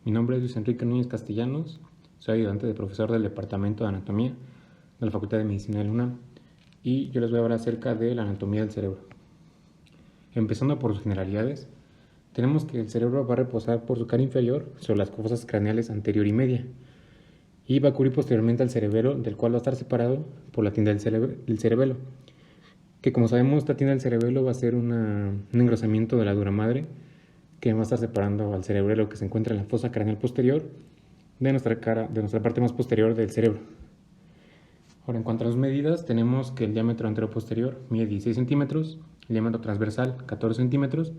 Mi nombre es Luis Enrique Núñez Castellanos, soy ayudante de profesor del Departamento de Anatomía de la Facultad de Medicina de la UNAM y yo les voy a hablar acerca de la anatomía del cerebro. Empezando por sus generalidades, tenemos que el cerebro va a reposar por su cara inferior sobre las fosas craneales anterior y media y va a cubrir posteriormente al cerebelo, del cual va a estar separado por la tienda del cerebelo, que como sabemos esta tienda del cerebelo va a ser un engrosamiento de la dura madre que va a estar separando al cerebelo que se encuentra en la fosa craneal posterior de nuestra parte más posterior del cerebro. Ahora, en cuanto a las medidas, tenemos que el diámetro anteroposterior mide 16 centímetros, el diámetro transversal 14 centímetros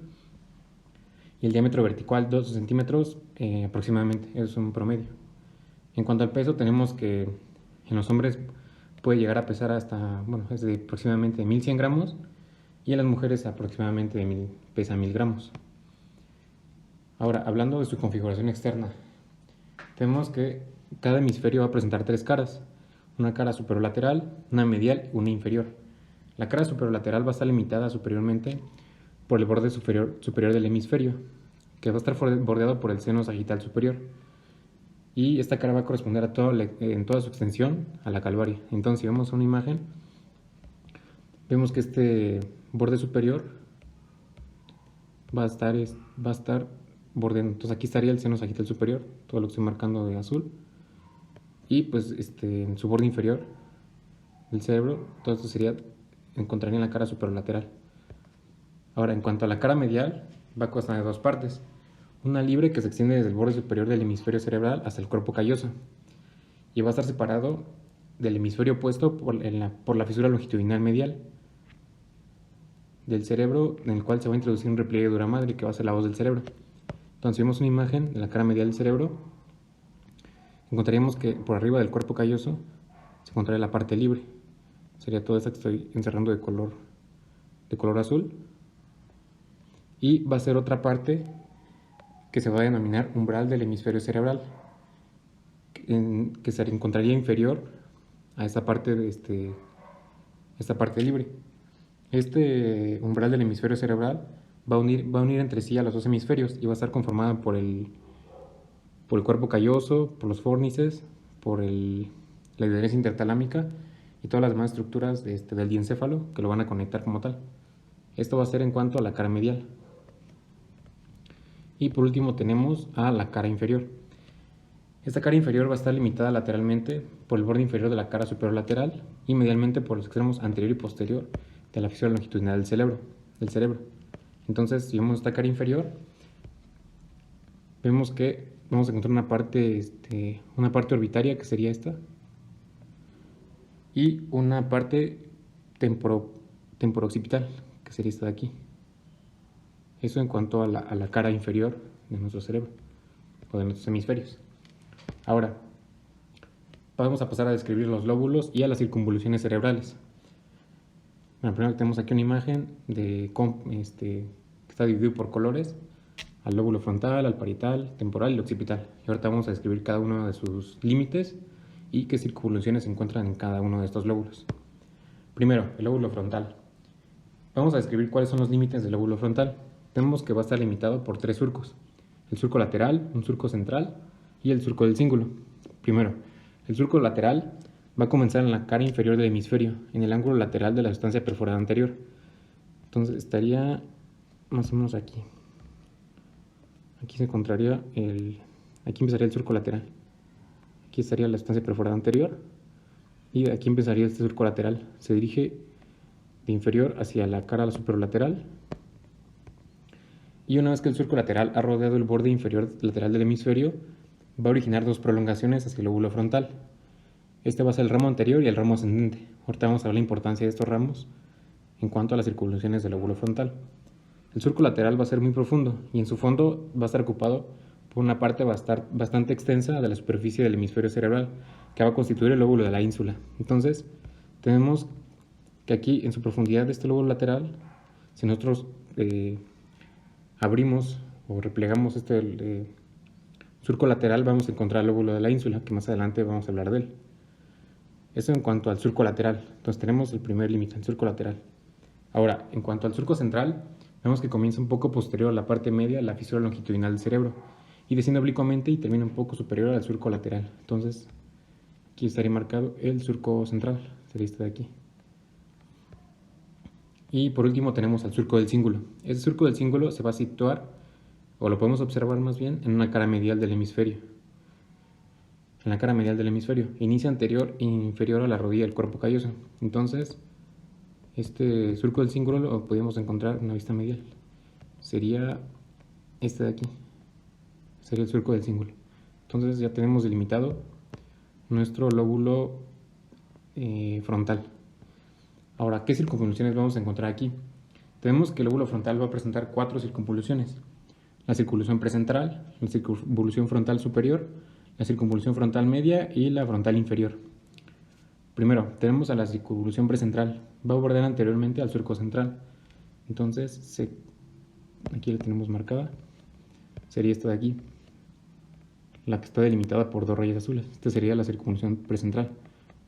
y el diámetro vertical 12 centímetros aproximadamente, es un promedio. En cuanto al peso, tenemos que en los hombres puede llegar a pesar hasta, es de aproximadamente 1100 gramos y en las mujeres aproximadamente pesa 1000 gramos. Ahora, hablando de su configuración externa, tenemos que cada hemisferio va a presentar tres caras, una cara superolateral, una medial y una inferior. La cara superolateral va a estar limitada superiormente por el borde superior del hemisferio, que va a estar bordeado por el seno sagital superior. Y esta cara va a corresponder en toda su extensión a la calvaria. Entonces, si vemos una imagen, vemos que este borde superior va a estar bordeando. Entonces aquí estaría el seno sagital superior, todo lo que estoy marcando de azul. Y pues en su borde inferior del cerebro, todo esto encontraría en la cara superolateral. Ahora, en cuanto a la cara medial, va a constar de dos partes. Una libre que se extiende desde el borde superior del hemisferio cerebral hasta el cuerpo calloso. Y va a estar separado del hemisferio opuesto por la fisura longitudinal medial del cerebro, en el cual se va a introducir un repliegue de dura madre que va a ser la voz del cerebro. Entonces, si vemos una imagen de la cara medial del cerebro, encontraríamos que por arriba del cuerpo calloso se encontraría la parte libre. Sería toda esta que estoy encerrando de color azul. Y va a ser otra parte que se va a denominar umbral del hemisferio cerebral, que se encontraría inferior a esta parte libre. Este umbral del hemisferio cerebral va a unir entre sí a los dos hemisferios y va a estar conformada por el cuerpo calloso, por los fórnices, por la adherencia intertalámica y todas las demás estructuras del diencéfalo que lo van a conectar como tal. Esto va a ser en cuanto a la cara medial. Y por último tenemos a la cara inferior. Esta cara inferior va a estar limitada lateralmente por el borde inferior de la cara superior lateral y medialmente por los extremos anterior y posterior de la fisura longitudinal del cerebro. Entonces, si vemos esta cara inferior, vemos que vamos a encontrar una parte orbitaria, que sería esta, y una parte temporooccipital, que sería esta de aquí. Eso en cuanto a la cara inferior de nuestro cerebro, o de nuestros hemisferios. Ahora, vamos a pasar a describir los lóbulos y a las circunvoluciones cerebrales. Bueno, primero tenemos aquí una imagen que está dividido por colores, al lóbulo frontal, al parietal, temporal y occipital. Y ahorita vamos a describir cada uno de sus límites y qué circunvoluciones se encuentran en cada uno de estos lóbulos. Primero, el lóbulo frontal. Vamos a describir cuáles son los límites del lóbulo frontal. Tenemos que va a estar limitado por tres surcos: el surco lateral, un surco central y el surco del cíngulo. Primero, el surco lateral va a comenzar en la cara inferior del hemisferio, en el ángulo lateral de la sustancia perforada anterior. Entonces estaría más o menos aquí. Aquí se encontraría aquí empezaría el surco lateral. Aquí estaría la sustancia perforada anterior y aquí empezaría este surco lateral. Se dirige de inferior hacia la cara superolateral. Y una vez que el surco lateral ha rodeado el borde inferior lateral del hemisferio, va a originar dos prolongaciones hacia el lóbulo frontal. Este va a ser el ramo anterior y el ramo ascendente. Ahorita vamos a ver la importancia de estos ramos en cuanto a las circunvoluciones del lóbulo frontal. El surco lateral va a ser muy profundo y en su fondo va a estar ocupado por una parte bastante extensa de la superficie del hemisferio cerebral, que va a constituir el lóbulo de la ínsula. Entonces, tenemos que aquí, en su profundidad de este lóbulo lateral, si nosotros abrimos o replegamos este surco lateral, vamos a encontrar el lóbulo de la ínsula, que más adelante vamos a hablar de él. Eso en cuanto al surco lateral. Entonces tenemos el primer límite, el surco lateral. Ahora, en cuanto al surco central, vemos que comienza un poco posterior a la parte media, la fisura longitudinal del cerebro, y desciende oblicuamente y termina un poco superior al surco lateral. Entonces aquí estaría marcado el surco central, sería este de aquí. Y por último tenemos al surco del cíngulo. Este surco del cíngulo se va a situar, o lo podemos observar más bien, en una cara medial del hemisferio. En la cara medial del hemisferio. Inicia anterior e inferior a la rodilla del cuerpo calloso. Entonces, este surco del cíngulo lo podemos encontrar en una vista medial. Sería este de aquí. Sería el surco del cíngulo. Entonces ya tenemos delimitado nuestro lóbulo frontal. Ahora, ¿qué circunvoluciones vamos a encontrar aquí? Tenemos que el lóbulo frontal va a presentar 4 circunvoluciones. La circunvolución precentral, la circunvolución frontal superior, la circunvolución frontal media y la frontal inferior. Primero, tenemos a la circunvolución precentral. Va a bordar anteriormente al surco central. Entonces, aquí la tenemos marcada. Sería esta de aquí, la que está delimitada por 2 rayas azules. Esta sería la circunvolución precentral.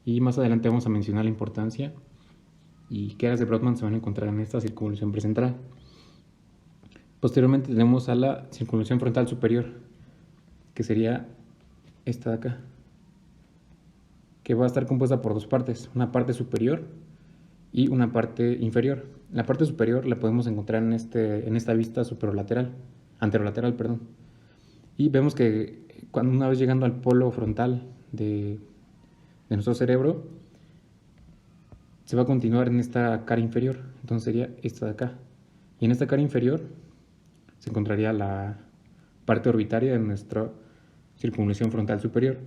Y más adelante vamos a mencionar la importancia y qué áreas de Brodmann se van a encontrar en esta circunvolución precentral. Posteriormente tenemos a la circunvolución frontal superior, que sería esta de acá, que va a estar compuesta por 2 partes, una parte superior y una parte inferior. La parte superior la podemos encontrar en esta vista anterolateral, perdón. Y vemos que una vez llegando al polo frontal de nuestro cerebro, se va a continuar en esta cara inferior. Entonces sería esta de acá. Y en esta cara inferior se encontraría la parte orbitaria de nuestra circunvolución frontal superior.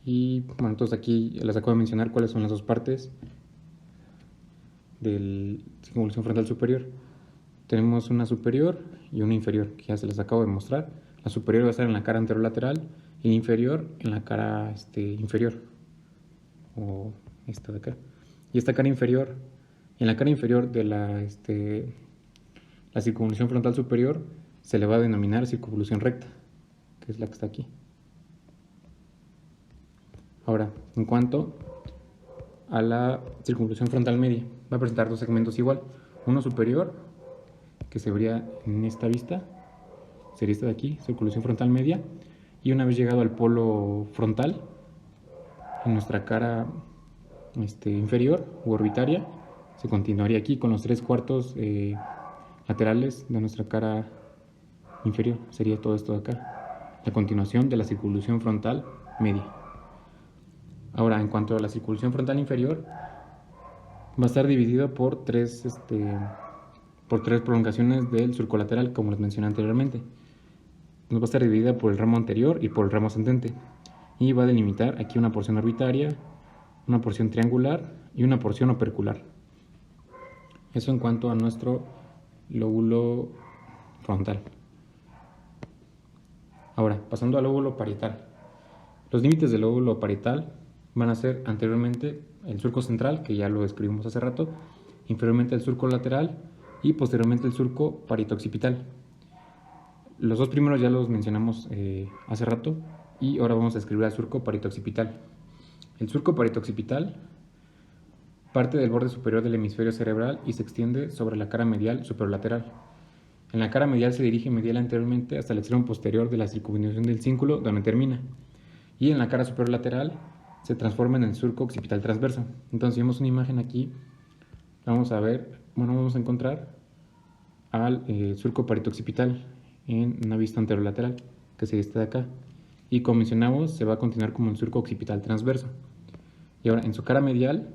Y bueno, entonces aquí les acabo de mencionar cuáles son las 2 partes de la circunvolución frontal superior. Tenemos una superior y una inferior, que ya se les acabo de mostrar. La superior va a estar en la cara anterolateral y la inferior en la cara inferior, o esta de acá. Y esta cara inferior, en la cara inferior de la circunvolución frontal superior, se le va a denominar circunvolución recta, que es la que está aquí. Ahora, en cuanto a la circunvolución frontal media, va a presentar 2 segmentos igual. Uno superior, que se vería en esta vista, sería esta de aquí, circunvolución frontal media. Y una vez llegado al polo frontal, en nuestra cara inferior u orbitaria, se continuaría aquí con los 3/4 laterales de nuestra cara inferior. Sería todo esto de acá, la continuación de la circunvolución frontal media. Ahora, en cuanto a la circunvolución frontal inferior, va a estar dividido por 3 prolongaciones del surco lateral, como les mencioné anteriormente. Nos va a estar dividida por el ramo anterior y por el ramo ascendente. Y va a delimitar aquí una porción orbitaria, una porción triangular y una porción opercular. Eso en cuanto a nuestro lóbulo frontal. Ahora, pasando al lóbulo parietal. Los límites del lóbulo parietal van a ser anteriormente el surco central, que ya lo describimos hace rato, inferiormente el surco lateral y posteriormente el surco parietooccipital. Los 2 primeros ya los mencionamos hace rato y ahora vamos a escribir el surco parietooccipital. El surco parietooccipital parte del borde superior del hemisferio cerebral y se extiende sobre la cara medial superolateral. En la cara medial se dirige medial anteriormente hasta el extremo posterior de la circunvolución del cíngulo, donde termina. Y en la cara superior lateral se transforma en el surco occipital transverso. Entonces, si vemos una imagen aquí, vamos a encontrar al surco parietooccipital en una vista anterolateral, que sería esta de acá. Y como mencionamos, se va a continuar como el surco occipital transverso. Y ahora, en su cara medial,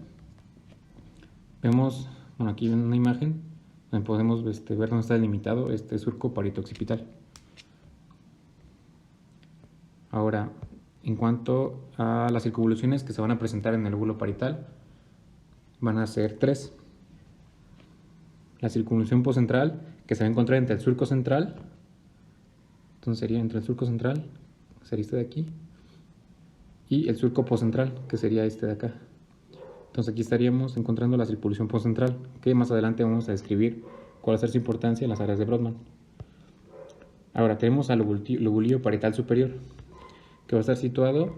vemos, aquí en una imagen, donde podemos ver dónde está delimitado este surco parietooccipital. Ahora, en cuanto a las circunvoluciones que se van a presentar en el lóbulo parietal, van a ser 3. La circunvolución poscentral, que se va a encontrar entre el surco central, entonces sería entre el surco central, que sería este de aquí, y el surco poscentral, que sería este de acá. Entonces aquí estaríamos encontrando la circunvolución poscentral, que más adelante vamos a describir cuál va a ser su importancia en las áreas de Brodmann. Ahora tenemos al lobulillo parietal superior, que va a estar situado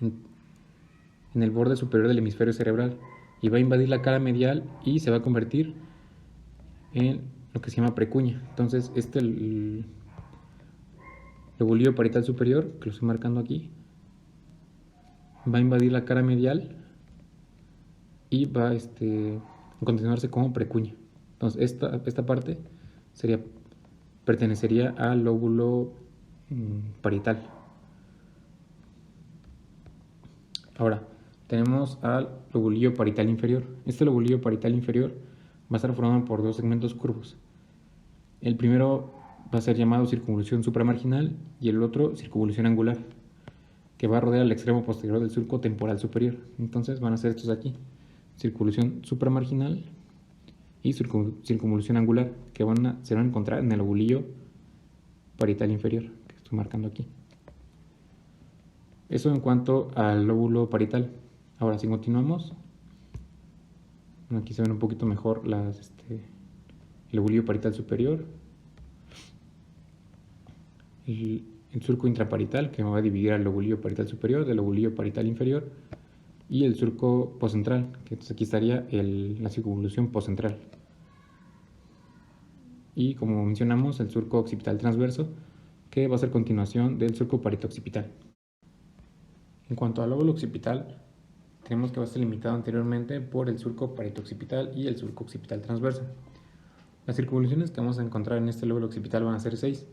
en el borde superior del hemisferio cerebral y va a invadir la cara medial y se va a convertir en lo que se llama precuña. Entonces el lobulillo parietal superior, que lo estoy marcando aquí, va a invadir la cara medial y va a continuarse como precuña. Entonces esta parte pertenecería al lóbulo parietal. Ahora tenemos al lobulillo parietal inferior. Este lobulillo parietal inferior va a estar formado por dos segmentos curvos. El primero va a ser llamado circunvolución supramarginal y el otro circunvolución angular, que va a rodear el extremo posterior del surco temporal superior. Entonces van a ser estos aquí: circunvolución supramarginal y circunvolución angular, que se van a encontrar en el lobulillo parietal inferior, que estoy marcando aquí. Eso en cuanto al lóbulo parietal. Ahora, si continuamos, aquí se ven un poquito mejor el lobulillo parietal superior, el surco intraparietal, que me va a dividir al lobulillo parietal superior del lobulillo parietal inferior, y el surco poscentral, que entonces aquí estaría la circunvolución poscentral. Y como mencionamos, el surco occipital transverso, que va a ser continuación del surco parieto-occipital. En cuanto al lóbulo occipital, tenemos que va a estar limitado anteriormente por el surco parieto-occipital y el surco occipital transverso. Las circunvoluciones que vamos a encontrar en este lóbulo occipital van a ser 6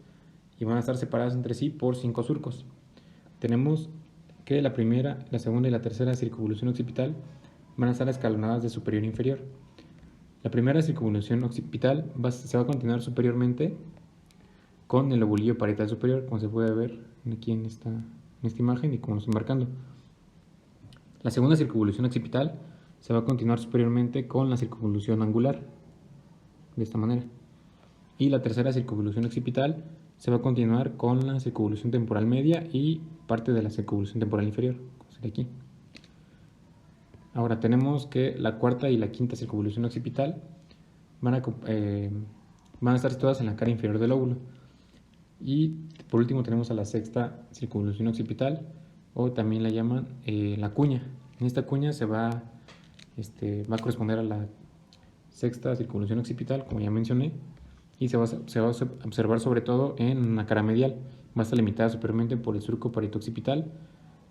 y van a estar separadas entre sí por 5 surcos. Tenemos que la primera, la segunda y la tercera circunvolución occipital van a estar escalonadas de superior a inferior. La primera circunvolución occipital se va a continuar superiormente con el lobulillo parietal superior, como se puede ver aquí en esta imagen y como lo estoy marcando. La segunda circunvolución occipital se va a continuar superiormente con la circunvolución angular, de esta manera. Y la tercera circunvolución occipital se va a continuar con la circunvolución temporal media y parte de la circunvolución temporal inferior, como sería aquí. Ahora tenemos que la cuarta y la quinta circunvolución occipital van a estar situadas en la cara inferior del lóbulo. Y por último tenemos a la sexta circunvolución occipital, o también la llaman la cuña. En esta cuña va a corresponder a la sexta circunvolución occipital, como ya mencioné, y se va a observar sobre todo en la cara medial. Va a estar limitada superiormente por el surco parieto-occipital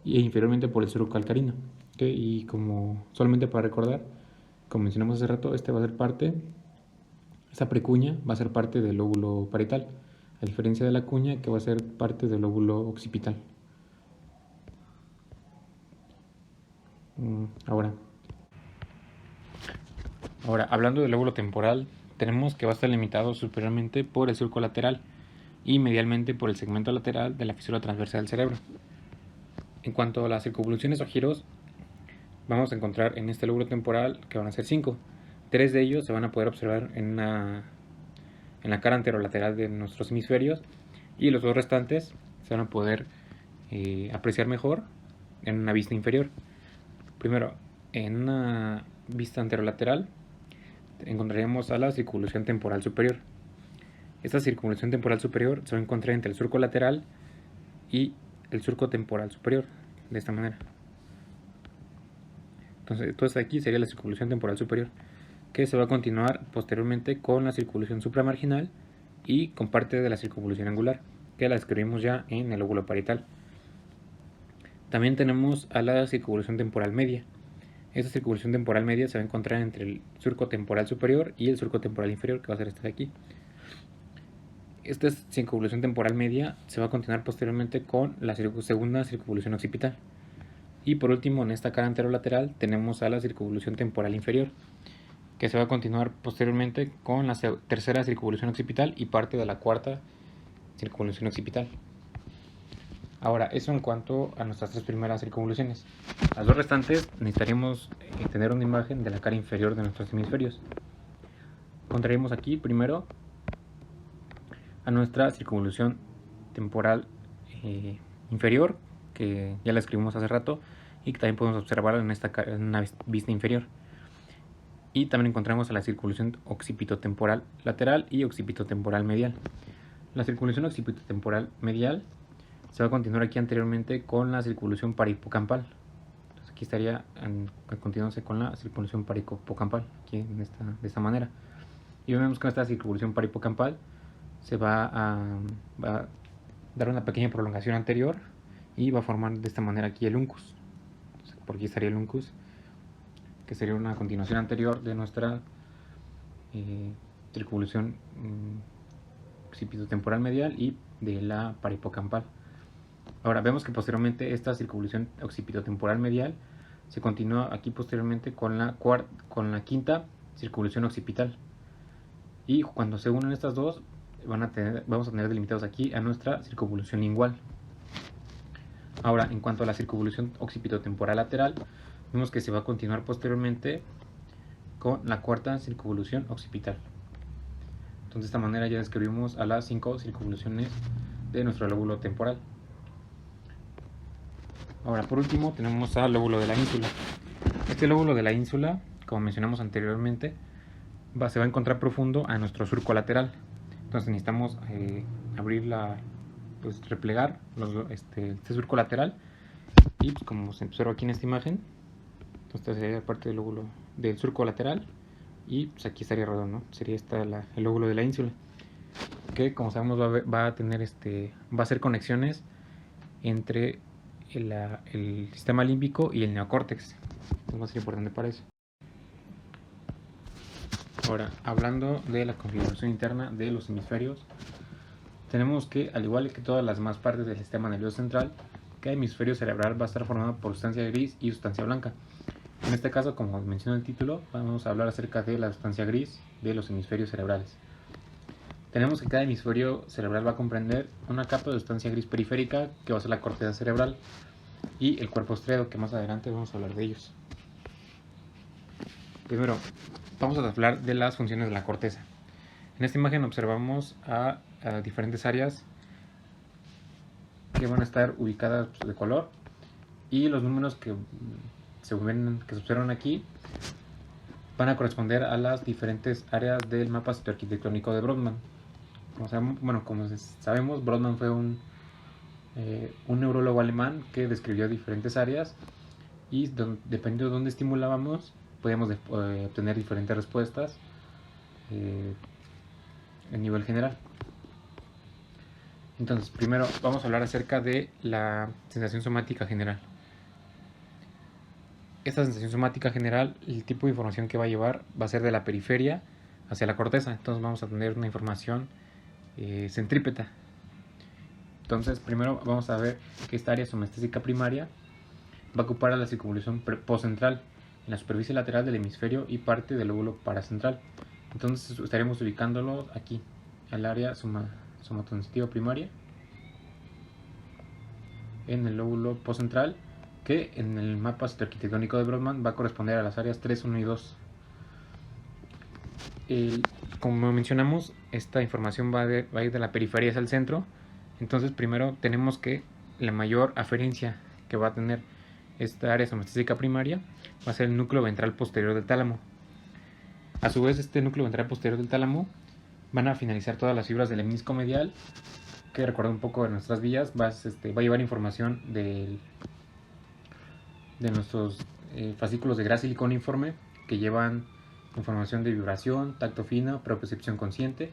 e inferiormente por el surco calcarino. Y como solamente para recordar, como mencionamos hace rato, esta precuña va a ser parte del lóbulo parietal, a diferencia de la cuña, que va a ser parte del lóbulo occipital. Ahora, hablando del lóbulo temporal, tenemos que va a estar limitado superiormente por el surco lateral y medialmente por el segmento lateral de la fisura transversal del cerebro. En cuanto a las circunvoluciones o giros, vamos a encontrar en este lóbulo temporal que van a ser 5. 3 de ellos se van a poder observar en la cara anterolateral de nuestros hemisferios, y los 2 restantes se van a poder apreciar mejor en una vista inferior. Primero, en una vista anterolateral encontraremos a la circunvolución temporal superior. Esta circunvolución temporal superior se va a encontrar entre el surco lateral y el surco temporal superior, de esta manera. Entonces aquí sería la circunvolución temporal superior, que se va a continuar posteriormente con la circunvolución supramarginal y con parte de la circunvolución angular, que la describimos ya en el lóbulo parietal. También tenemos a la circunvolución temporal media. Esta circunvolución temporal media se va a encontrar entre el surco temporal superior y el surco temporal inferior, que va a ser este de aquí. Esta circunvolución temporal media se va a continuar posteriormente con la segunda circunvolución occipital. Y por último, en esta cara anterolateral tenemos a la circunvolución temporal inferior, que se va a continuar posteriormente con la tercera circunvolución occipital y parte de la cuarta circunvolución occipital. Ahora, eso en cuanto a nuestras 3 primeras circunvoluciones. Las 2 restantes necesitaríamos tener una imagen de la cara inferior de nuestros hemisferios. Encontraremos aquí primero a nuestra circunvolución temporal inferior, que ya la escribimos hace rato y que también podemos observar en una vista inferior. Y también encontramos a la circunvolución occipitotemporal lateral y occipitotemporal medial. La circunvolución occipitotemporal medial se va a continuar aquí anteriormente con la circunvolución parihipocampal. Entonces aquí estaría continuándose con la circunvolución parihipocampal, aquí de esta manera. Y vemos que esta circunvolución paripocampal se va a dar una pequeña prolongación anterior y va a formar de esta manera aquí el uncus. Por aquí estaría el uncus, que sería una continuación anterior de nuestra circunvolución occipitotemporal medial y de la paripocampal. Ahora vemos que posteriormente esta circunvolución occipitotemporal medial se continúa aquí posteriormente con la quinta circunvolución occipital, y cuando se unen estas dos vamos a tener delimitados aquí a nuestra circunvolución lingual. Ahora, en cuanto a la circunvolución occipitotemporal lateral, vemos que se va a continuar posteriormente con la cuarta circunvolución occipital. Entonces, de esta manera ya describimos a las 5 circunvoluciones de nuestro lóbulo temporal. Ahora, por último, tenemos al lóbulo de la ínsula. Este lóbulo de la ínsula, como mencionamos anteriormente, se va a encontrar profundo a nuestro surco lateral. Entonces necesitamos replegar este surco lateral, y pues, como se observa aquí en esta imagen, entonces sería parte del lóbulo del surco lateral, y pues aquí estaría redondo, ¿no? Sería el lóbulo de la ínsula, que como sabemos va a hacer conexiones entre el sistema límbico y el neocórtex. Entonces va a ser importante para eso. Ahora, hablando de la configuración interna de los hemisferios, tenemos que, al igual que todas las demás partes del sistema nervioso central, cada hemisferio cerebral va a estar formado por sustancia gris y sustancia blanca. En este caso, como menciona el título, vamos a hablar acerca de la sustancia gris de los hemisferios cerebrales. Tenemos que cada hemisferio cerebral va a comprender una capa de sustancia gris periférica, que va a ser la corteza cerebral, y el cuerpo estriado, que más adelante vamos a hablar de ellos. Primero, vamos a hablar de las funciones de la corteza. En esta imagen observamos a diferentes áreas que van a estar ubicadas de color, y los números que se observan aquí van a corresponder a las diferentes áreas del mapa citoarquitectónico de Brodmann. Como sabemos, Brodmann fue un neurólogo alemán que describió diferentes áreas, y dependiendo de dónde estimulábamos, podíamos obtener diferentes respuestas a nivel general. Entonces, primero vamos a hablar acerca de la sensación somática general. Esta sensación somática general, el tipo de información que va a llevar va a ser de la periferia hacia la corteza. Entonces vamos a tener una información centrípeta. Entonces, primero vamos a ver que esta área somestésica primaria va a ocupar a la circunvolución postcentral en la superficie lateral del hemisferio y parte del lóbulo paracentral. Entonces estaremos ubicándolo aquí, al área somatosensitiva primaria, en el lóbulo postcentral, que en el mapa citoarquitectónico de Brodmann va a corresponder a las áreas 3, 1 y 2. Como mencionamos, esta información va a ir de la periferia hacia el centro. Entonces, primero tenemos que la mayor aferencia que va a tener esta área somestésica primaria va a ser el núcleo ventral posterior del tálamo. A su vez, este núcleo ventral posterior del tálamo van a finalizar todas las fibras del hemisco medial, que, recuerda un poco de nuestras vías, va a llevar información de nuestros fascículos de grasa siliconiforme, que llevan información de vibración, tacto fino, propiocepción consciente,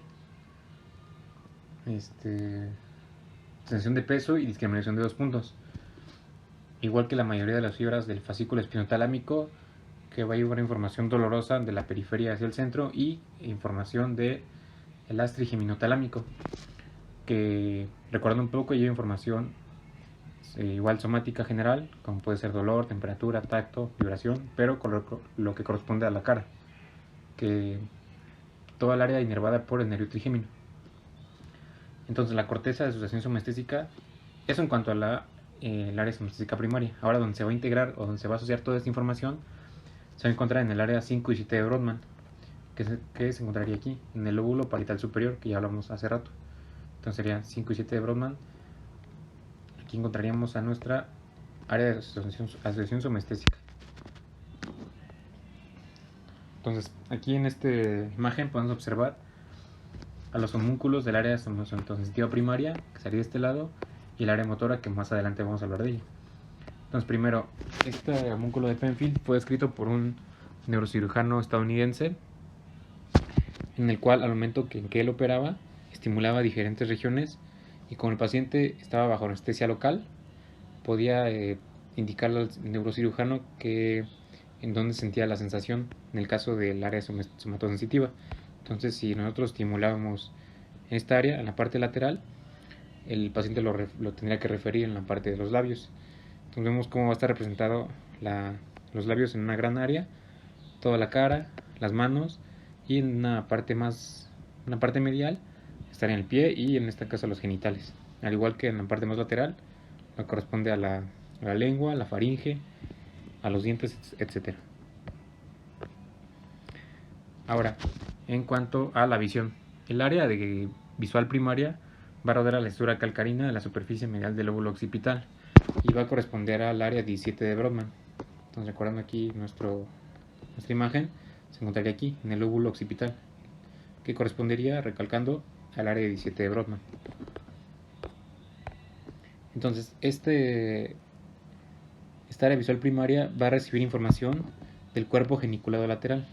sensación de peso y discriminación de 2 puntos. Igual que la mayoría de las fibras del fascículo espinotalámico, que va a llevar información dolorosa de la periferia hacia el centro, y información del astro geminotalámico, que, recordando un poco, lleva información igual somática general, como puede ser dolor, temperatura, tacto, vibración, pero con lo que corresponde a la cara, que toda el área inervada por el nervio trigémino. Entonces, la corteza de asociación somestésica, eso en cuanto a el área somestésica primaria. Ahora, donde se va a integrar o donde se va a asociar toda esta información, se va a encontrar en el área 5 y 7 de Brodmann, que se encontraría aquí, en el lóbulo parietal superior, que ya hablamos hace rato. Entonces sería 5 y 7 de Brodmann. Aquí encontraríamos a nuestra área de asociación somestésica. Entonces, aquí en esta imagen podemos observar a los homúnculos del área somatosensitiva primaria, que sería de este lado, y el área motora, que más adelante vamos a hablar de ella. Entonces, primero, este homúnculo de Penfield fue descrito por un neurocirujano estadounidense en el cual al momento en que él operaba, estimulaba diferentes regiones y como el paciente estaba bajo anestesia local, podía indicarle al neurocirujano en dónde sentía la sensación en el caso del área somatosensitiva. Entonces, si nosotros estimulábamos en esta área, en la parte lateral, el paciente lo tendría que referir en la parte de los labios. Entonces vemos cómo va a estar representado los labios en una gran área, toda la cara, las manos, y en una parte medial estaría en el pie y en este caso los genitales. Al igual que en la parte más lateral, lo corresponde a la lengua, a la faringe, a los dientes, etc. Ahora, en cuanto a la visión, el área visual primaria va a rodear a la estructura calcarina de la superficie medial del lóbulo occipital y va a corresponder al área 17 de Brodmann. Entonces, recordando aquí nuestra imagen, se encontraría aquí, en el lóbulo occipital, que correspondería, recalcando, al área 17 de Brodmann. Entonces, esta área visual primaria va a recibir información del cuerpo geniculado lateral,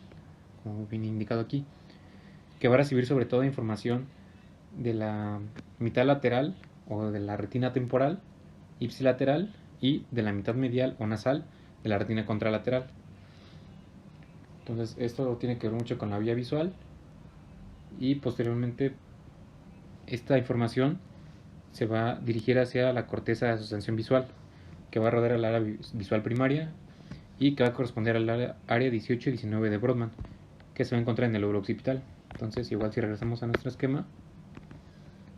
como viene indicado aquí, que va a recibir sobre todo información de la mitad lateral o de la retina temporal, ipsilateral, y de la mitad medial o nasal de la retina contralateral. Entonces esto tiene que ver mucho con la vía visual y posteriormente esta información se va a dirigir hacia la corteza de asociación visual, que va a rodear el área visual primaria y que va a corresponder al área 18 y 19 de Brodmann, que se va a encontrar en el lóbulo occipital. Entonces, igual si regresamos a nuestro esquema,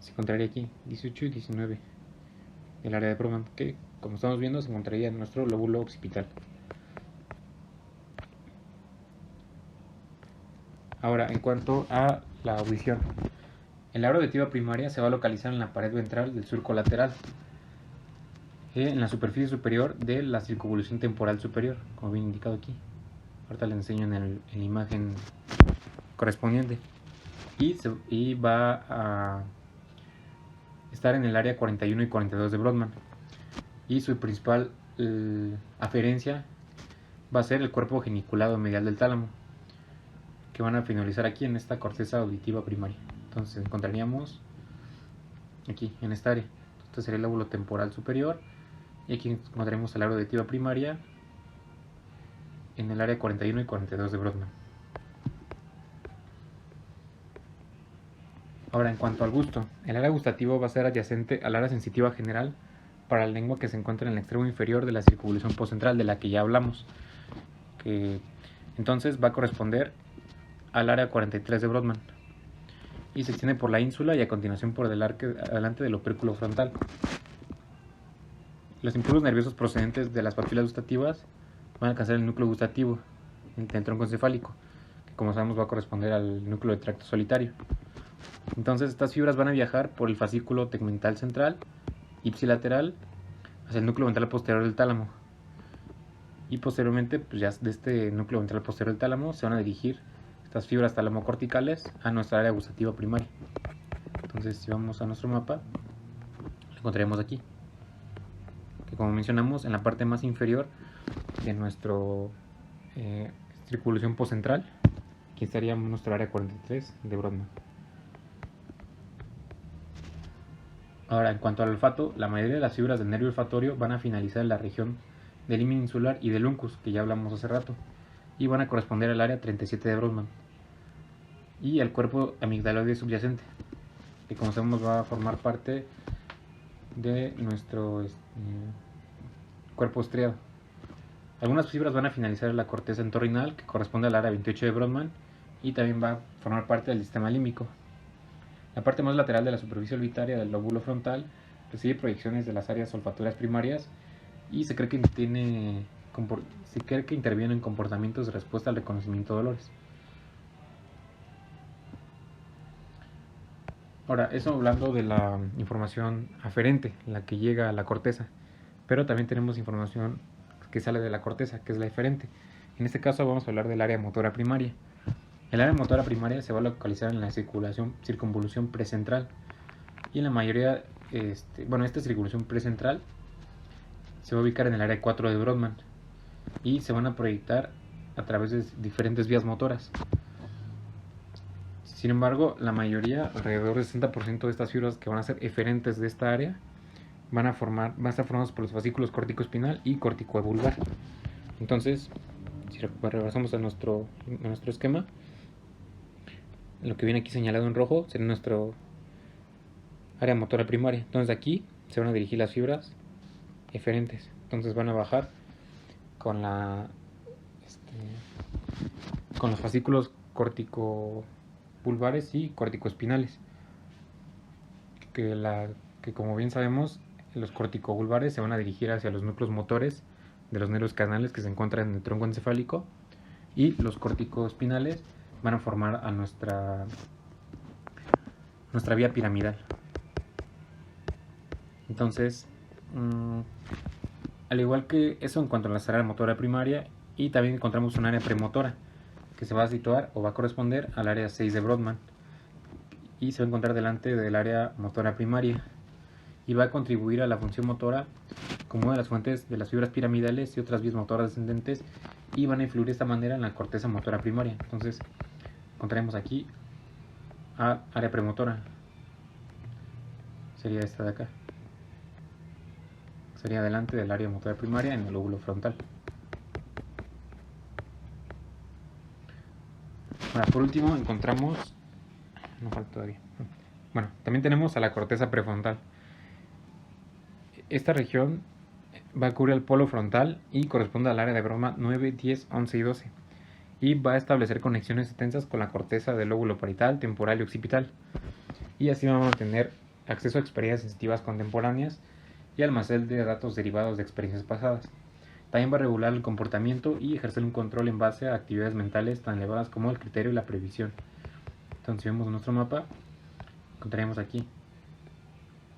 se encontraría aquí 18 y 19 del área de Brodmann, que como estamos viendo se encontraría en nuestro lóbulo occipital. Ahora, en cuanto a la audición, el área auditiva primaria se va a localizar en la pared ventral del surco lateral, en la superficie superior de la circunvolución temporal superior, como bien indicado aquí. Ahorita les enseño en la imagen correspondiente. Y va a estar en el área 41 y 42 de Brodmann. Y su principal aferencia va a ser el cuerpo geniculado medial del tálamo, que van a finalizar aquí en esta corteza auditiva primaria. Entonces encontraríamos aquí en esta área. Este sería el lóbulo temporal superior y aquí encontraremos el área auditiva primaria en el área 41 y 42 de Brodmann. Ahora, en cuanto al gusto, el área gustativo va a ser adyacente al área sensitiva general para la lengua que se encuentra en el extremo inferior de la circunvolución postcentral, de la que ya hablamos, que entonces va a corresponder al área 43 de Brodmann y se extiende por la ínsula y a continuación por delante del opérculo frontal. Los impulsos nerviosos procedentes de las papilas gustativas van a alcanzar el núcleo gustativo del tronco encefálico, que como sabemos va a corresponder al núcleo de tracto solitario. Entonces estas fibras van a viajar por el fascículo tegmental central, ipsilateral, hacia el núcleo ventral posterior del tálamo. Y posteriormente, pues ya de este núcleo ventral posterior del tálamo se van a dirigir estas fibras talamocorticales a nuestra área gustativa primaria. Entonces, si vamos a nuestro mapa, lo encontraremos aquí, que como mencionamos, en la parte más inferior de nuestra circunvolución postcentral, aquí estaría nuestra área 43 de Brodmann. Ahora, en cuanto al olfato, la mayoría de las fibras del nervio olfatorio van a finalizar en la región del límite insular y del uncus, que ya hablamos hace rato, y van a corresponder al área 37 de Brodmann y al cuerpo amigdaloide subyacente, que como sabemos va a formar parte de nuestro cuerpo estriado. Algunas fibras van a finalizar en la corteza entorrinal, que corresponde al área 28 de Brodmann, y también va a formar parte del sistema límbico. La parte más lateral de la superficie orbitaria del lóbulo frontal recibe proyecciones de las áreas olfatorias primarias y se cree que interviene en comportamientos de respuesta al reconocimiento de olores. Ahora, eso hablando de la información aferente, la que llega a la corteza, pero también tenemos información que sale de la corteza, que es la eferente. En este caso vamos a hablar del área motora primaria. El área motora primaria se va a localizar en la circunvolución precentral y en la mayoría, esta circunvolución precentral se va a ubicar en el área 4 de Brodmann y se van a proyectar a través de diferentes vías motoras. Sin embargo, la mayoría, alrededor del 60% de estas fibras que van a ser eferentes de esta área, van a estar formadas por los fascículos córtico-espinal y córtico-vulvar. Entonces, si regresamos a nuestro esquema, lo que viene aquí señalado en rojo sería nuestro área motora primaria. Entonces, de aquí se van a dirigir las fibras eferentes. Entonces, van a bajar con los fascículos córtico-vulvares y córtico-espinales. Que como bien sabemos, los corticovulvares se van a dirigir hacia los núcleos motores de los nervios canales que se encuentran en el tronco encefálico, y los corticoespinales van a formar a nuestra vía piramidal. Entonces, al igual que eso en cuanto a la área motora primaria, y también encontramos un área premotora que se va a situar o va a corresponder al área 6 de Brodmann y se va a encontrar delante del área motora primaria y va a contribuir a la función motora como una de las fuentes de las fibras piramidales y otras vías motoras descendentes, y van a influir de esta manera en la corteza motora primaria. Entonces encontraremos aquí a área premotora, sería esta de acá, sería delante del área motora primaria en el lóbulo frontal. Ahora, por último encontramos, no falta todavía, bueno, también tenemos a la corteza prefrontal. Esta región va a cubrir el polo frontal y corresponde al área de Brodmann 9, 10, 11 y 12. Y va a establecer conexiones extensas con la corteza del lóbulo parietal, temporal y occipital. Y así vamos a tener acceso a experiencias sensitivas contemporáneas y almacén de datos derivados de experiencias pasadas. También va a regular el comportamiento y ejercer un control en base a actividades mentales tan elevadas como el criterio y la previsión. Entonces, si vemos nuestro mapa, encontraremos aquí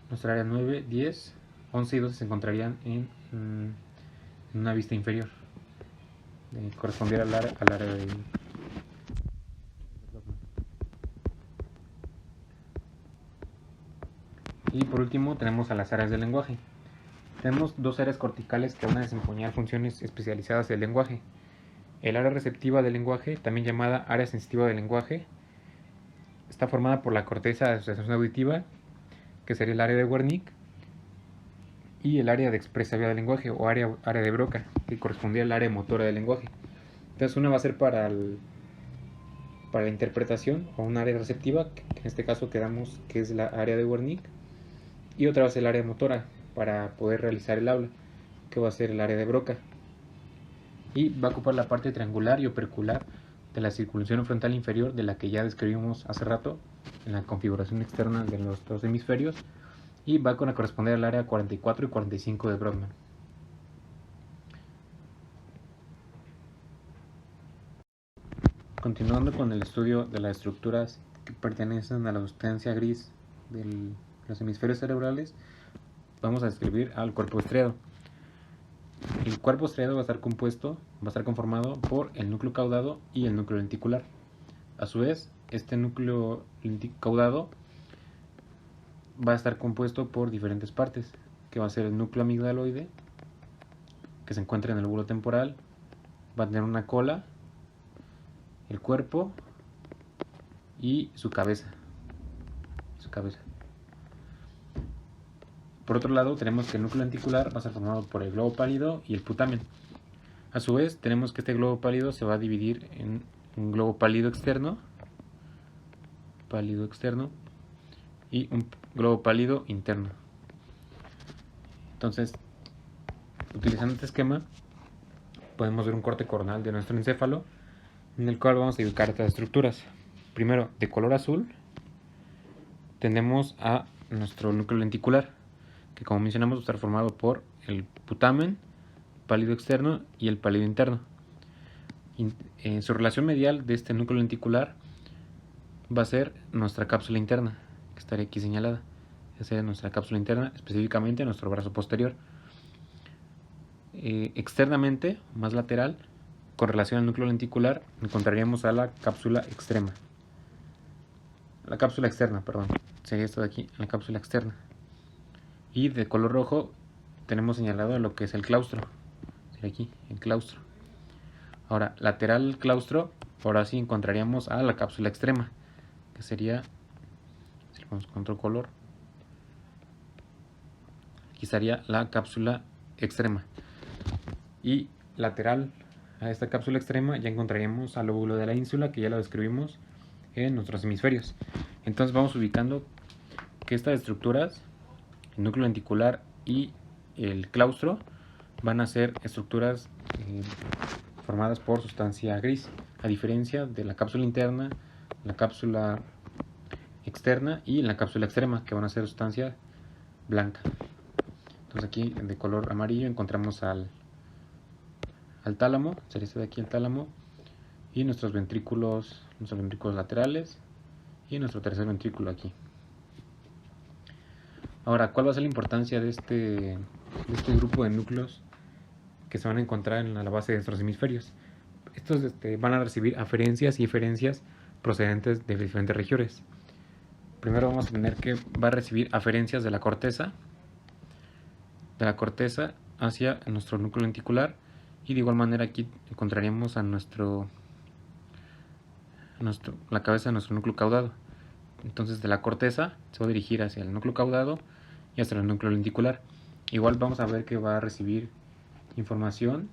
nuestra área 9, 10, 11 y 12 se encontrarían en una vista inferior, correspondiera al área de... Y por último tenemos a las áreas del lenguaje. Tenemos dos áreas corticales que van a desempeñar funciones especializadas del lenguaje. El área receptiva del lenguaje, también llamada área sensitiva del lenguaje, está formada por la corteza de asociación auditiva, que sería el área de Wernicke, y el área de expresividad del lenguaje o área de Broca, que correspondía al área motora del lenguaje. Entonces una va a ser para la interpretación, o un área receptiva, que en este caso quedamos que es la área de Wernicke, y otra va a ser el área motora para poder realizar el habla, que va a ser el área de Broca, y va a ocupar la parte triangular y opercular de la circunvolución frontal inferior, de la que ya describimos hace rato en la configuración externa de los dos hemisferios, y va a corresponder al área 44 y 45 de Brodmann. Continuando con el estudio de las estructuras que pertenecen a la sustancia gris de los hemisferios cerebrales, vamos a describir al cuerpo estriado. El cuerpo estriado va a estar conformado por el núcleo caudado y el núcleo lenticular. A su vez, este núcleo caudado va a estar compuesto por diferentes partes, que va a ser el núcleo amigdaloide, que se encuentra en el lóbulo temporal, va a tener una cola, el cuerpo y su cabeza. Por otro lado, tenemos que el núcleo lenticular va a ser formado por el globo pálido y el putamen. A su vez, tenemos que este globo pálido se va a dividir en un globo pálido externo y un globo pálido interno. Entonces, utilizando este esquema, podemos ver un corte coronal de nuestro encéfalo, en el cual vamos a ubicar estas estructuras. Primero, de color azul, tenemos a nuestro núcleo lenticular, que como mencionamos va a estar formado por el putamen, pálido externo y el pálido interno. En su relación medial de este núcleo lenticular va a ser nuestra cápsula interna, que estaría aquí señalada. Esa es nuestra cápsula interna, específicamente nuestro brazo posterior. Externamente, más lateral, con relación al núcleo lenticular, encontraríamos a la cápsula externa, sería esto de aquí, la cápsula externa. Y de color rojo tenemos señalado lo que es el claustro, sería aquí, el claustro. Ahora, lateral al claustro, ahora sí encontraríamos a la cápsula extrema, que que sería, si le ponemos con otro color, aquí estaría la cápsula extrema. Y lateral a esta cápsula extrema ya encontraríamos al lóbulo de la ínsula, que ya lo describimos en nuestros hemisferios. Entonces vamos ubicando que estas estructuras, el núcleo lenticular y el claustro, van a ser estructuras formadas por sustancia gris, a diferencia de la cápsula interna, la cápsula externa y la cápsula extrema, que van a ser sustancia blanca. Entonces aquí de color amarillo encontramos al tálamo, sería este de aquí el tálamo, y nuestros ventrículos laterales y nuestro tercer ventrículo aquí. Ahora, ¿cuál va a ser la importancia de este grupo de núcleos que se van a encontrar en la base de nuestros hemisferios? Estos van a recibir aferencias y eferencias procedentes de diferentes regiones. Primero vamos a tener que va a recibir aferencias de la corteza hacia nuestro núcleo lenticular, y de igual manera aquí encontraríamos a la cabeza de nuestro núcleo caudado. Entonces de la corteza se va a dirigir hacia el núcleo caudado y hacia el núcleo lenticular. Igual vamos a ver que va a recibir información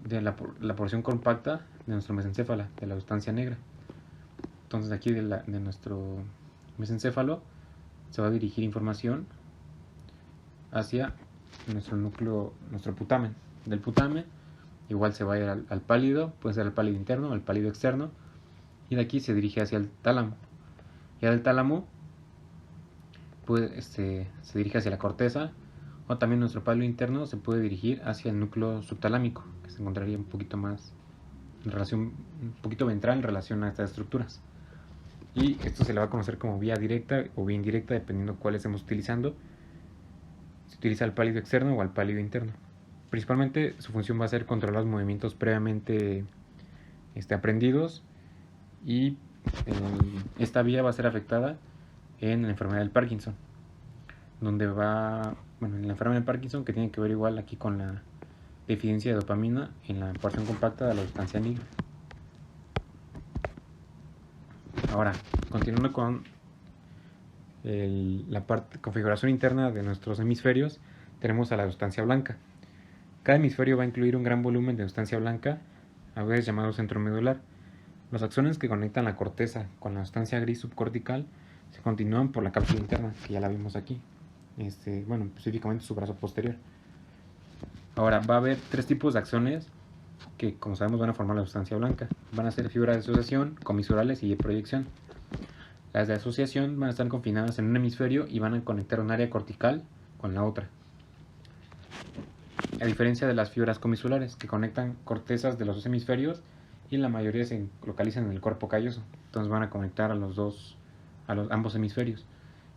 de la porción compacta de nuestro mesencéfalo, de la sustancia negra. Entonces aquí de nuestro mesencéfalo se va a dirigir información hacia nuestro putamen. Del putamen igual se va a ir al pálido, puede ser al pálido interno o al pálido externo, y de aquí se dirige hacia el tálamo. Ya del tálamo se dirige hacia la corteza, o también nuestro pálido interno se puede dirigir hacia el núcleo subtalámico, que se encontraría un poquito ventral en relación a estas estructuras. Y esto se le va a conocer como vía directa o vía indirecta, dependiendo cuál estemos utilizando. Se utiliza al pálido externo o al pálido interno. Principalmente su función va a ser controlar los movimientos previamente aprendidos, y esta vía va a ser afectada en la enfermedad del Parkinson, en la enfermedad del Parkinson, que tiene que ver igual aquí con la deficiencia de dopamina en la porción compacta de la sustancia negra. Ahora, continuando con la configuración interna de nuestros hemisferios, tenemos a la sustancia blanca. Cada hemisferio va a incluir un gran volumen de sustancia blanca, a veces llamado centro medular. Los axones que conectan la corteza con la sustancia gris subcortical se continúan por la cápsula interna, que ya la vimos aquí, específicamente su brazo posterior. Ahora, va a haber tres tipos de axones que, como sabemos, van a formar la sustancia blanca. Van a ser fibras de asociación, comisurales y de proyección. Las de asociación van a estar confinadas en un hemisferio y van a conectar un área cortical con la otra, a diferencia de las fibras comisulares, que conectan cortezas de los dos hemisferios, y la mayoría se localizan en el cuerpo calloso. Entonces van a conectar a ambos hemisferios.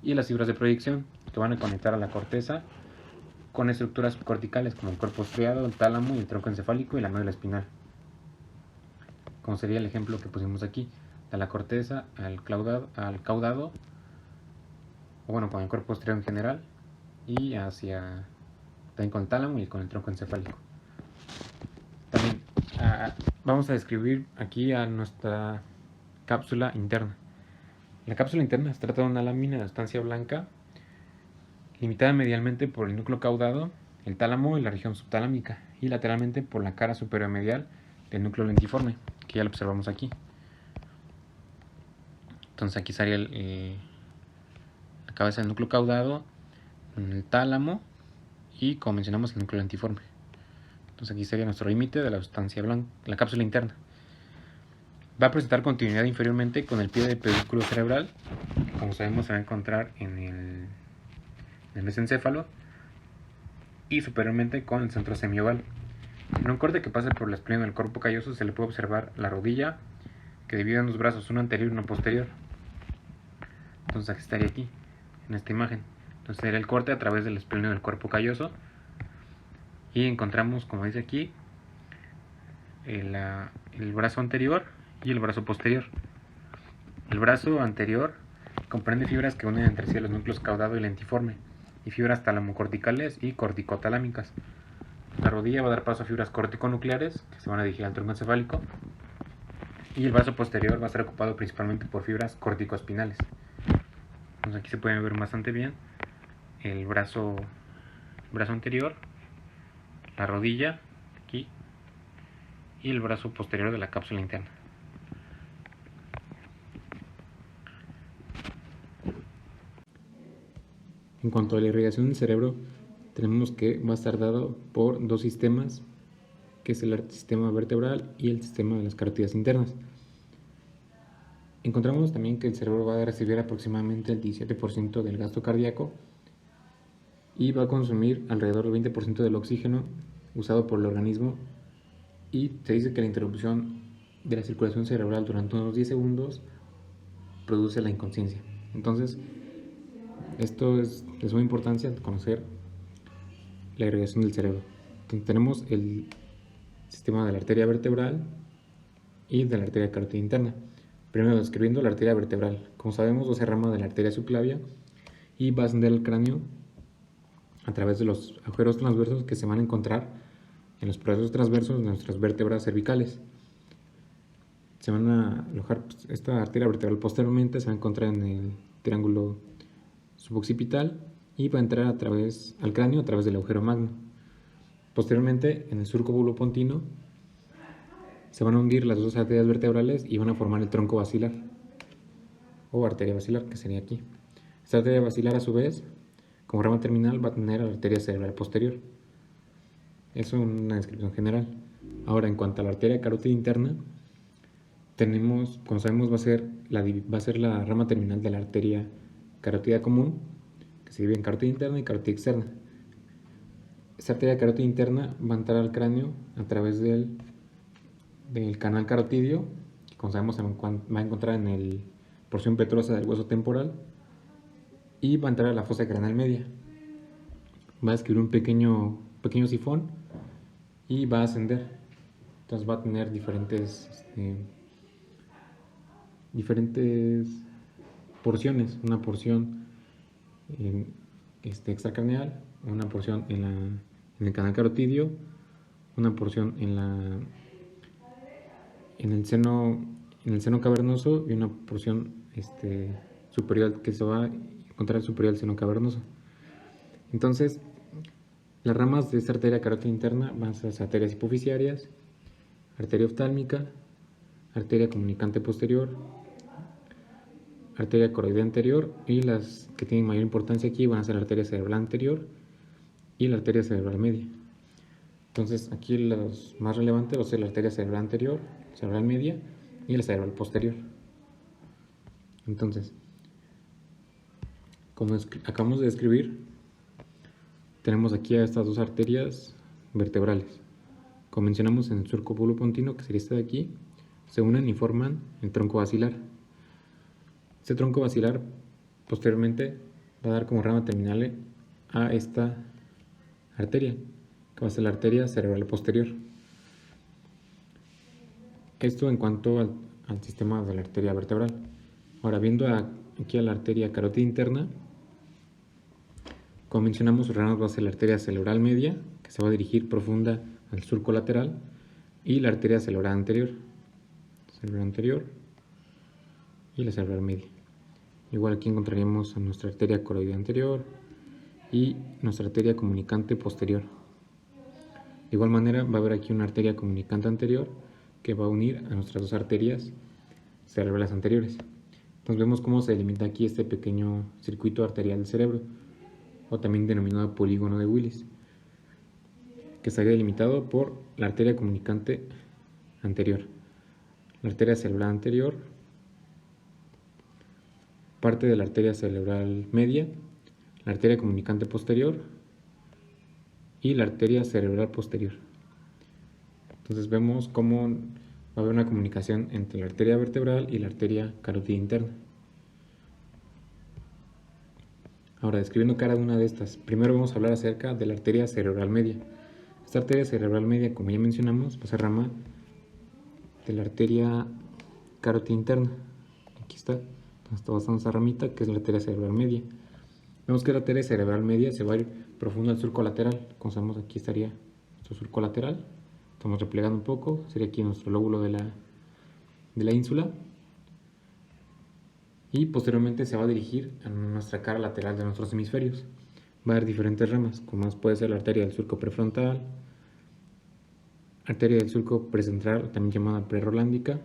Y las fibras de proyección, que van a conectar a la corteza con estructuras subcorticales como el cuerpo estriado, el tálamo y el tronco encefálico y la médula espinal, como sería el ejemplo que pusimos aquí, de la corteza al caudado, con el cuerpo estriado en general, y también con el tálamo y con el tronco encefálico. También vamos a describir aquí a nuestra cápsula interna. La cápsula interna se trata de una lámina de sustancia blanca limitada medialmente por el núcleo caudado, el tálamo y la región subtalámica, y lateralmente por la cara superior medial del núcleo lentiforme, que ya lo observamos aquí. Entonces aquí estaría la cabeza del núcleo caudado, el tálamo y, como mencionamos, el núcleo lentiforme. Entonces aquí sería nuestro límite de la sustancia blanca, la cápsula interna. Va a presentar continuidad inferiormente con el pie del pedúnculo cerebral, que, como sabemos, se va a encontrar en el mesencéfalo, y superiormente con el centro semioval. En un corte que pasa por la esplena del cuerpo calloso se le puede observar la rodilla, que divide en dos brazos, uno anterior y uno posterior. Entonces aquí estaría aquí, en esta imagen. Entonces sería el corte a través del esplenio del cuerpo calloso, y encontramos, como dice aquí, el brazo anterior y el brazo posterior. El brazo anterior comprende fibras que unen entre sí los núcleos caudado y lentiforme, y fibras talamocorticales y corticotalámicas. La rodilla va a dar paso a fibras corticonucleares, que se van a dirigir al tronco encefálico, Y el brazo posterior va a estar ocupado principalmente por fibras corticoespinales. Entonces aquí se puede ver bastante bien el brazo anterior, la rodilla, aquí, y el brazo posterior de la cápsula interna. En cuanto a la irrigación del cerebro, tenemos que va a estar dado por dos sistemas, que es el sistema vertebral y el sistema de las carótidas internas. Encontramos también que el cerebro va a recibir aproximadamente el 17% del gasto cardíaco y va a consumir alrededor del 20% del oxígeno usado por el organismo, y se dice que la interrupción de la circulación cerebral durante unos 10 segundos produce la inconsciencia. Entonces, esto es de suma importancia conocer la irrigación del cerebro. Entonces, tenemos el sistema de la arteria vertebral y de la arteria carótida interna. Primero, describiendo la arteria vertebral. Como sabemos, se rama de la arteria subclavia y va a ascender al cráneo a través de los agujeros transversos que se van a encontrar en los procesos transversos de nuestras vértebras cervicales. Se van a alojar, esta arteria vertebral posteriormente se va a encontrar en el triángulo suboccipital y va a entrar a través al cráneo a través del agujero magno. Posteriormente, en el surco bulopontino se van a hundir las dos arterias vertebrales y van a formar el tronco basilar o arteria basilar, que sería aquí. Esta arteria basilar, a su vez, como rama terminal, va a tener a la arteria cerebral posterior. Eso es una descripción general. Ahora, en cuanto a la arteria carótida interna, tenemos, como sabemos, va a ser la rama terminal de la arteria carótida común, que se divide en carótida interna y carótida externa. Esta arteria carótida interna va a entrar al cráneo a través del canal carotidio, que como sabemos va a encontrar en la porción petrosa del hueso temporal, y va a entrar a la fosa craneal media. Va a describir un pequeño sifón y va a ascender. Entonces va a tener diferentes porciones. Una porción extracraneal, una porción en el canal carotidio, una porción en el seno cavernoso y una porción superior que se va a encontrar superior al seno cavernoso. Entonces, las ramas de esta arteria carótida interna van a ser las arterias hipoficiarias, arteria oftálmica, arteria comunicante posterior, arteria coroidea anterior, y las que tienen mayor importancia aquí van a ser la arteria cerebral anterior y la arteria cerebral media. Entonces, aquí los más relevantes va a ser la arteria cerebral anterior, cerebral media y la cerebral posterior. Entonces, como acabamos de describir, tenemos aquí a estas dos arterias vertebrales. Como mencionamos en el surco bulopontino, que sería esta de aquí, se unen y forman el tronco basilar. Este tronco basilar posteriormente va a dar como rama terminal a esta arteria, que va a ser la arteria cerebral posterior. Esto en cuanto al sistema de la arteria vertebral. Ahora, viendo aquí a la arteria carótida interna, como mencionamos, su rama va a ser la arteria cerebral media, que se va a dirigir profunda al surco lateral, y la arteria cerebral anterior y la cerebral media. Igual aquí encontraríamos a nuestra arteria coroidea anterior y nuestra arteria comunicante posterior. De igual manera va a haber aquí una arteria comunicante anterior que va a unir a nuestras dos arterias cerebrales anteriores. Entonces vemos cómo se delimita aquí este pequeño circuito arterial del cerebro, o también denominado polígono de Willis, que estaría delimitado por la arteria comunicante anterior, la arteria cerebral anterior, parte de la arteria cerebral media, la arteria comunicante posterior y la arteria cerebral posterior. Entonces vemos cómo va a haber una comunicación entre la arteria vertebral y la arteria carótida interna. Ahora, describiendo cada una de estas, primero vamos a hablar acerca de la arteria cerebral media. Esta arteria cerebral media, como ya mencionamos, va a ser rama de la arteria carótida interna. Aquí está, está basada esa ramita, que es la arteria cerebral media. Vemos que la arteria cerebral media se va a ir profundo al surco lateral. Como sabemos, aquí estaría nuestro surco lateral. Estamos replegando un poco, sería aquí nuestro lóbulo de de la ínsula y posteriormente se va a dirigir a nuestra cara lateral de nuestros hemisferios. Va a haber diferentes ramas, como puede ser la arteria del surco prefrontal, arteria del surco precentral, también llamada prerolándica,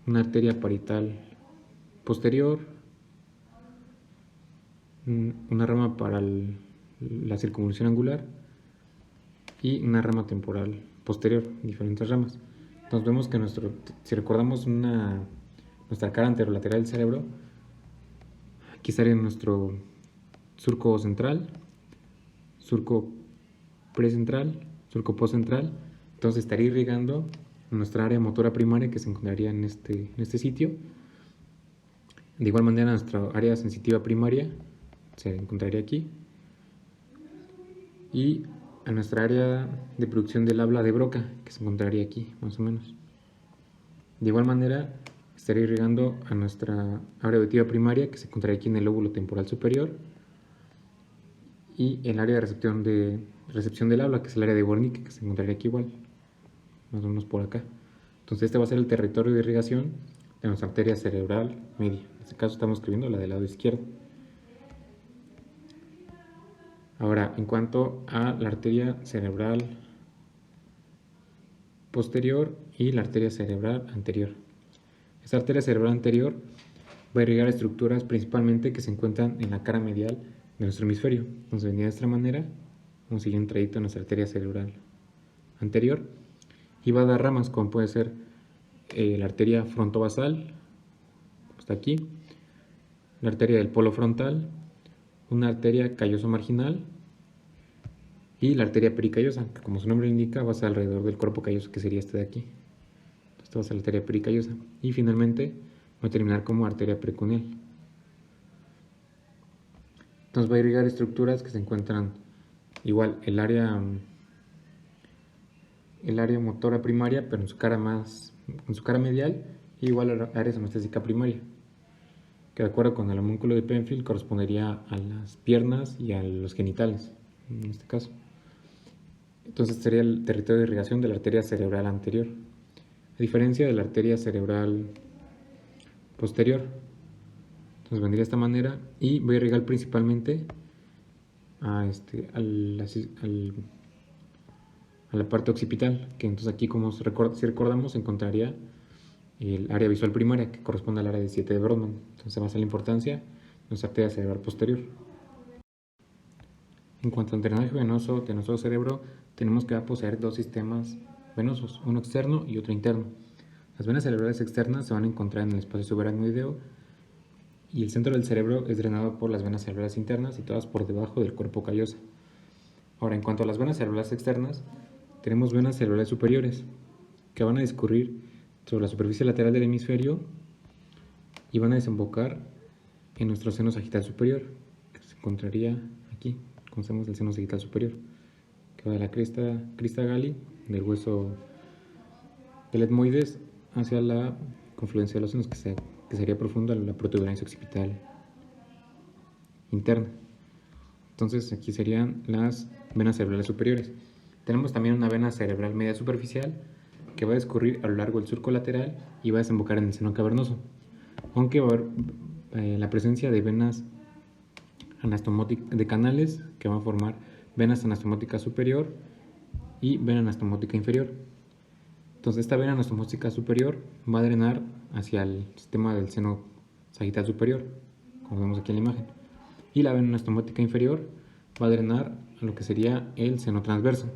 una arteria parietal posterior, una rama para la circunvolución angular y una rama temporal posterior, diferentes ramas. Entonces vemos que si recordamos nuestra cara anterolateral del cerebro, aquí estaría nuestro surco central, surco precentral, surco postcentral. Entonces estaría irrigando nuestra área motora primaria que se encontraría en este sitio. De igual manera nuestra área sensitiva primaria se encontraría aquí. Y a nuestra área de producción del habla de Broca, que se encontraría aquí, más o menos. De igual manera, estaría irrigando a nuestra área auditiva primaria, que se encontraría aquí en el lóbulo temporal superior, y el área de recepción del habla, que es el área de Wernicke, que se encontraría aquí igual, más o menos por acá. Entonces este va a ser el territorio de irrigación de nuestra arteria cerebral media. En este caso estamos escribiendo la del lado izquierdo. Ahora, en cuanto a la arteria cerebral posterior y la arteria cerebral anterior. Esta arteria cerebral anterior va a irrigar estructuras principalmente que se encuentran en la cara medial de nuestro hemisferio. Entonces, de esta manera, vamos a seguir un trayecto en nuestra arteria cerebral anterior y va a dar ramas, como puede ser la arteria frontovasal, hasta aquí, la arteria del polo frontal, una arteria calloso marginal y la arteria pericallosa, que como su nombre indica va a ser alrededor del cuerpo calloso, que sería este de aquí. Esta va a ser la arteria pericallosa y finalmente va a terminar como arteria precuneal. Entonces va a irrigar estructuras que se encuentran igual el área motora primaria, pero en su cara medial, y igual el área senestésica primaria, que de acuerdo con el homúnculo de Penfield correspondería a las piernas y a los genitales, en este caso. Entonces sería el territorio de irrigación de la arteria cerebral anterior, a diferencia de la arteria cerebral posterior. Entonces vendría de esta manera y voy a irrigar principalmente a la parte occipital, que entonces aquí, como si recordamos, se encontraría el área visual primaria, que corresponde al área 17 de Brodmann. Entonces va a ser la importancia de nuestra arteria cerebral posterior. En cuanto al drenaje venoso de nuestro cerebro, tenemos que poseer dos sistemas venosos, uno externo y otro interno. Las venas cerebrales externas se van a encontrar en el espacio subaracnoideo y el centro del cerebro es drenado por las venas cerebrales internas, situadas por debajo del cuerpo calloso. Ahora, en cuanto a las venas cerebrales externas, tenemos venas cerebrales superiores que van a discurrir sobre la superficie lateral del hemisferio y van a desembocar en nuestro seno sagital superior, que se encontraría aquí. Conocemos el seno sagital superior, que va de la crista galli, del hueso del etmoides, hacia la confluencia de los senos, que sería profunda la protuberancia occipital interna. Entonces aquí serían las venas cerebrales superiores. Tenemos también una vena cerebral media superficial que va a discurrir a lo largo del surco lateral y va a desembocar en el seno cavernoso, aunque va a haber la presencia de venas de canales que van a formar vena anastomótica superior y vena anastomótica inferior. Entonces esta vena anastomótica superior va a drenar hacia el sistema del seno sagital superior, como vemos aquí en la imagen, y la vena anastomótica inferior va a drenar a lo que sería el seno transverso.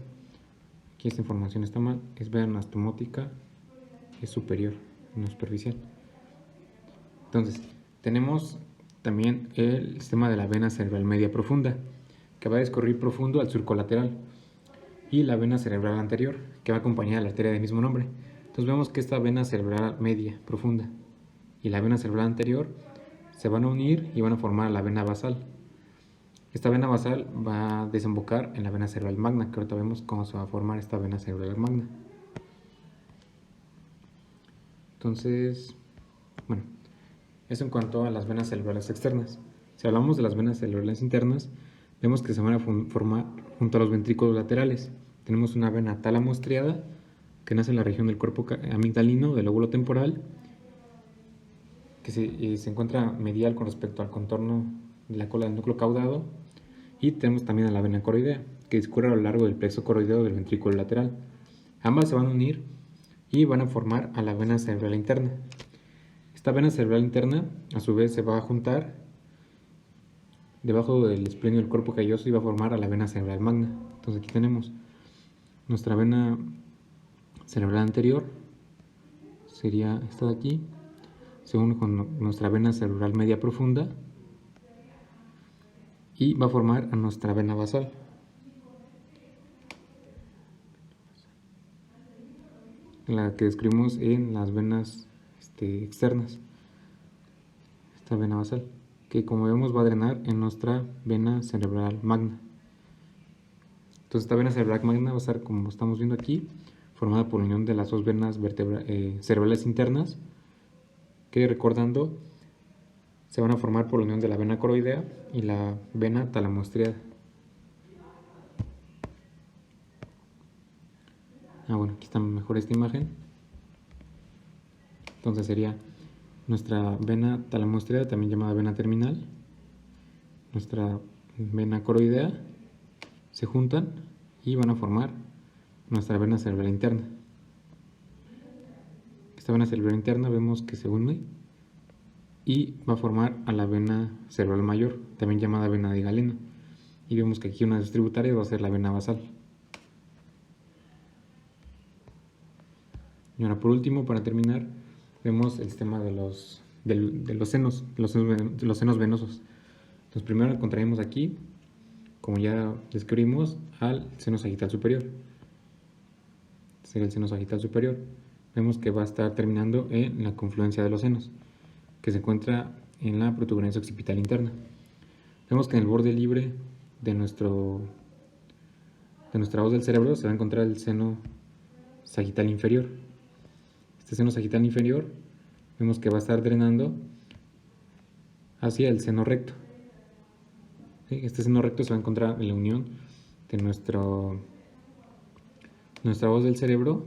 Aquí esta información está mal, es vena anastomótica, es superior, no superficial. Entonces tenemos también el sistema de la vena cerebral media profunda, que va a discurrir profundo al surco lateral, y la vena cerebral anterior, que va acompañada de la arteria del mismo nombre. Entonces vemos que esta vena cerebral media profunda y la vena cerebral anterior se van a unir y van a formar la vena basal. Esta vena basal va a desembocar en la vena cerebral magna, que ahorita vemos cómo se va a formar esta vena cerebral magna. Entonces, bueno, eso en cuanto a las venas cerebrales externas. Si hablamos de las venas cerebrales internas, vemos que se van a formar junto a los ventrículos laterales. Tenemos una vena tálamo estriada que nace en la región del cuerpo amigdalino del lóbulo temporal, que se encuentra medial con respecto al contorno de la cola del núcleo caudado. Y tenemos también a la vena coroidea, que discurre a lo largo del plexo coroideo del ventrículo lateral. Ambas se van a unir y van a formar a la vena cerebral interna. Esta vena cerebral interna, a su vez, se va a juntar debajo del esplenio del cuerpo calloso y va a formar a la vena cerebral magna. Entonces aquí tenemos nuestra vena cerebral anterior, sería esta de aquí, se une con nuestra vena cerebral media profunda y va a formar a nuestra vena basal. La que describimos en las venas externas, esta vena basal, que como vemos va a drenar en nuestra vena cerebral magna. Entonces esta vena cerebral magna va a estar, como estamos viendo aquí, formada por la unión de las dos venas cerebrales internas, que, recordando, se van a formar por la unión de la vena coroidea y la vena talamoestriada. Bueno, aquí está mejor esta imagen. Entonces sería nuestra vena talamoestriada, también llamada vena terminal, nuestra vena coroidea, se juntan y van a formar nuestra vena cerebral interna. Esta vena cerebral interna vemos que se une y va a formar a la vena cerebral mayor, también llamada vena de Galeno. Y vemos que aquí una de sus tributarias va a ser la vena basal. Y ahora, por último, para terminar, vemos el sistema de los senos, los senos venosos. Entonces primero encontraremos aquí, como ya describimos, al seno sagital superior. Sería el seno sagital superior. Vemos que va a estar terminando en la confluencia de los senos, que se encuentra en la protuberancia occipital interna. Vemos que en el borde libre de nuestra hoz del cerebro se va a encontrar el seno sagital inferior. Este seno sagital inferior vemos que va a estar drenando hacia el seno recto. Este seno recto se va a encontrar en la unión de nuestra hoz del cerebro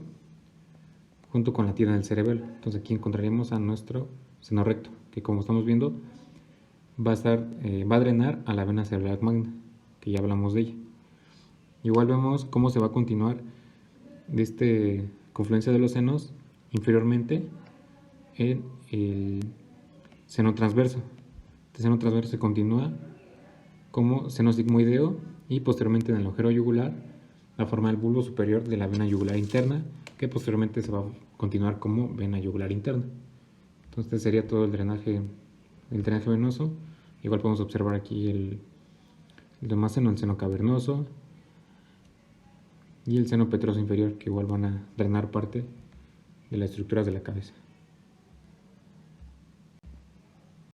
junto con la tira del cerebelo. Entonces aquí encontraremos a nuestro seno recto, que como estamos viendo va a drenar a la vena cerebral magna, que ya hablamos de ella. Igual vemos cómo se va a continuar de esta confluencia de los senos inferiormente en el seno transverso. Este seno transverso se continúa como seno sigmoideo y posteriormente en el agujero yugular la forma del bulbo superior de la vena yugular interna, que posteriormente se va a continuar como vena yugular interna. Entonces este sería todo el drenaje venoso. Igual podemos observar aquí el demás seno, el seno cavernoso y el seno petroso inferior, que igual van a drenar parte de las estructuras de la cabeza.